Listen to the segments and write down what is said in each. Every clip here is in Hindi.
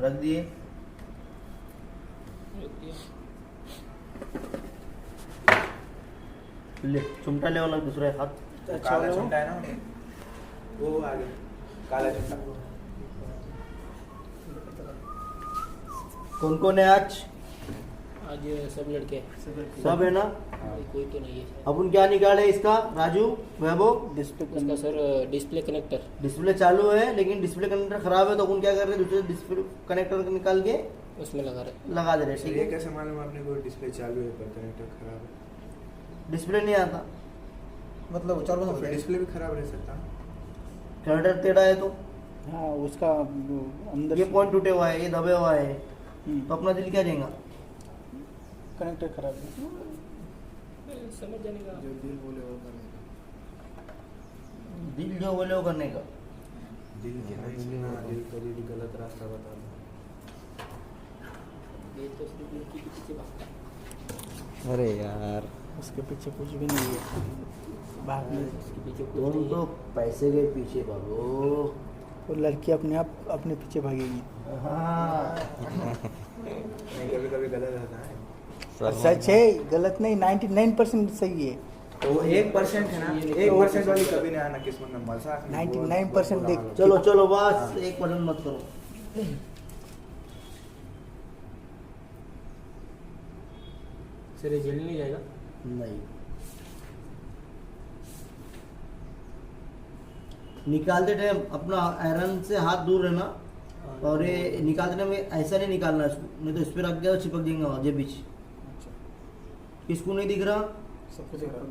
रख दिए। ले चुमटा ले वाला दूसरा एक हाथ। अच्छा काला चिमटा है ना वो आगे काला चिमटा। कौन कौन है आज? आज सब लड़के सब है ना? कोई तो नहीं है। अपन क्या निकाले इसका राजू वैभव? इसका सर डिस्प्ले कनेक्टर डिस्प्ले चालू है लेकिन डिस्प्ले कनेक्टर खराब है, तो अपन क्या कर रहे हैं, दूसरे डिस्प्ले कनेक्टर निकाल के उसमें लगा रहे लगा दे रहे हैं। ठीक ये है, कैसे मालूम आपने को डिस्प्ले चालू है पर कनेक्टर खराब है? डिस्प्ले नहीं आता, मतलब चालू तो फिर डिस्प्ले भी खराब रह सकता है। कनेक्टर टेढ़ा है तो हाँ उसका अंदर ये पॉइंट टूटे हुआ है, ये दबे हुआ है, हम्म, तो अपना दिल क्या देगा? कनेक्टर खराब है। समझ जाने का। जो दिल बोले वो करने का। दिल जो बोले वो करने का। दिल की नहीं सुनना, दिल कभी भी गलत रास्ता बता दो। ये तो सिर्फ लड़की के पीछे भागता है। अरे यार उसके पीछे कुछ भी नहीं है, भाग में उसके पीछे कुछ तुम नहीं तो है। पैसे के पीछे भागो। वो लड़की अपने आप अपने पीछे भागेगी। हाँ नहीं कभी कभी गलत रहता है। और सच है, गलत नहीं, 99% सही है। तो वो 1% है ना, 1% वाली कभी नहीं आना किस्मत में। मजाक नहीं, 99% बहुत देख। बुरा हाल चलो चलो बस हाँ। एक पसंद मत करो। सर ये जल नहीं जाएगा? नहीं, निकालते टाइम अपना आयरन से हाथ दूर रहना, और ये निकालते टाइम ऐसा नहीं निकालना इसको, नहीं तो इस पे रख गया तो चिपक जाएगा जे बीच। किसको नहीं दिख रहा? सबको दिख रहा।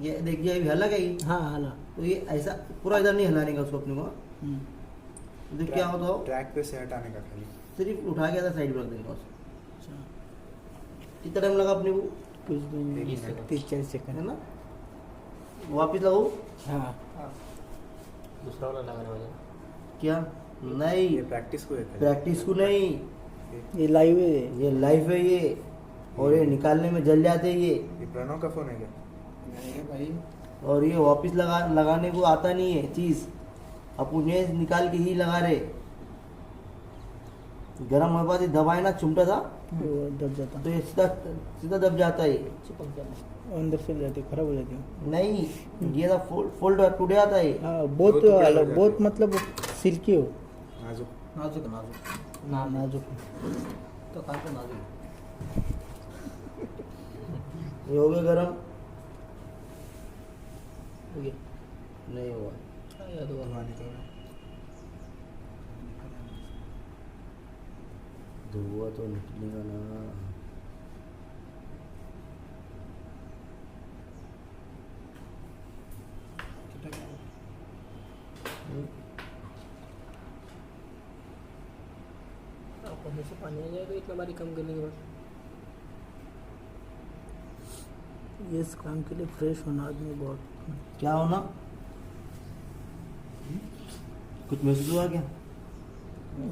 ये देखिए अभी हला क्या ये? हाँ हाला। तो ये ऐसा पूरा इधर नहीं हिलाने का उसको अपने को। हम्म, तो क्या होता हो, ट्रैक पे से हटाने का खाली। सिर्फ उठा के साइड में रख देंगे उसको। अच्छा, कितना टाइम लगा अपने को? कुछ भी नहीं, 30-40 है सेकंड। ना? वापिस लगाओ हाँ दूसरा वाला लगाने वाला। क्या? नहीं, ये प्रैक्टिस को है खाली। प्रैक्टिस को नहीं, ये लाइव है। ये लाइफ है ये, और ये निकालने में जल जाते हैं ये, ये प्रणव का फोन है क्या? भाई और ये वापिस लगाने को आता नहीं है चीज, अपन ये निकाल के ही लगा रहे। गरम होने बाद ये दबाए ना चुमटा था, वो दब जाता, तो ये सीधा सीधा दब जाता है ये। चिपक जाना। अंदर चल जाती, खराब हो जाती है। नहीं, ये था फोल्ड टूटे आता है। हाँ बहुत वो तो क्या हो जाती बहुत है? मतलब सिल्की हो। नाजुक। नाजुक नाजुक ना नाजुक। तो कहाँ पे नाजुक? ये हो गया गरम? हो गया। नहीं हुआ। याद हुआ। धुआं निकल रहा है। धुआं तो निकलेगा ना। आंखों में से पानी आ जाएगा इतना बारी कम करने के बाद। ये इस काम के लिए फ्रेश होना आदमी बहुत। क्या होना? कुछ महसूस हुआ क्या?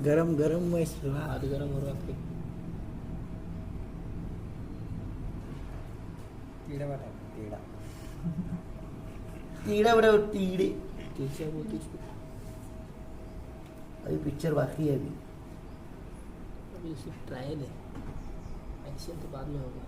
गरम गरम में हाथ गर्म हो रहा है। कीड़ा बैठा कीड़ा। टीड़े बड़े टीड़े। तुझसे वो तुझको अभी पिक्चर बाकी है अभी। अभी सिर्फ ट्रायल है, एक्शन तो बाद में होगा।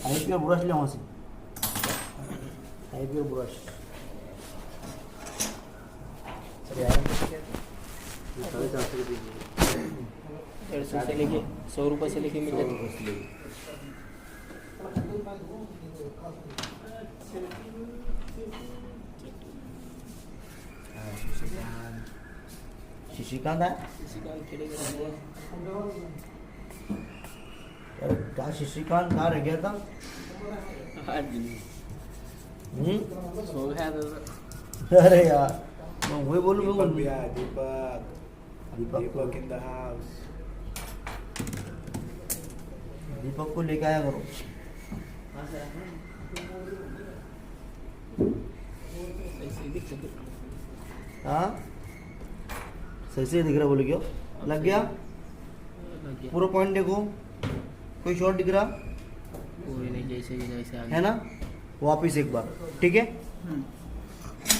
आईपीओ ब्रश ले वहाँ से, आईपीओ ब्रश। साढ़े 400 रुपये की। 150 से लेके 100 रुपये से लेके मिल जाती है। शिशिकांत है? शिशिकांत खेलेगा। अरे क्या शिशिकांत कहाँ रह गया था? आज हम्म? सो गया था। अरे यार मैं वही बोलूँ दीपक मैं भी आया, दीपक दीपक को दीपक इन द हाउस। दीपक को लेके आया करो। ऐसे ही दिख सकते। हाँ सही से दिख रहा बोले क्यों लग गया लग गया। पूरा पॉइंट देखो कोई शॉर्ट दिख रहा कोई नहीं, जैसे कि जैसे आ है गया। ना वापिस एक बार ठीक है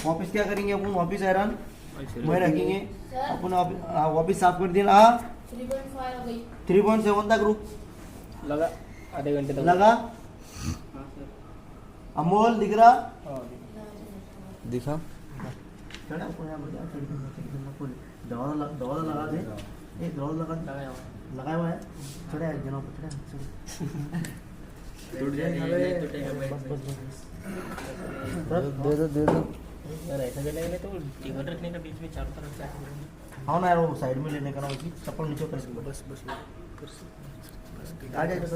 वापिस क्या करेंगे अपन वापिस हैरान ऐसे मैं रखेंगे अपन वापिस साफ कर दिया हाँ 3.5 हो गई 3.7 तक रुक लगा आधे घंटे तक लगा अमोल दिख रहा दिखा चढ़ा ऊपर यहाँ बढ़िया, दवा लगा दे दवा लगा लगाया हुआ। लगाया हुआ है चढ़ा है जनाब चढ़ा टूट जाएगा नहीं टूटेगा भाई। दे दो यार ऐसा करने के लिए तो टेबल रखने का बीच में चारों तरफ से ऐसे करेंगे। हाँ ना यार वो साइड में लेने का ना उसी चप्पल नीचे कर बस आ जाए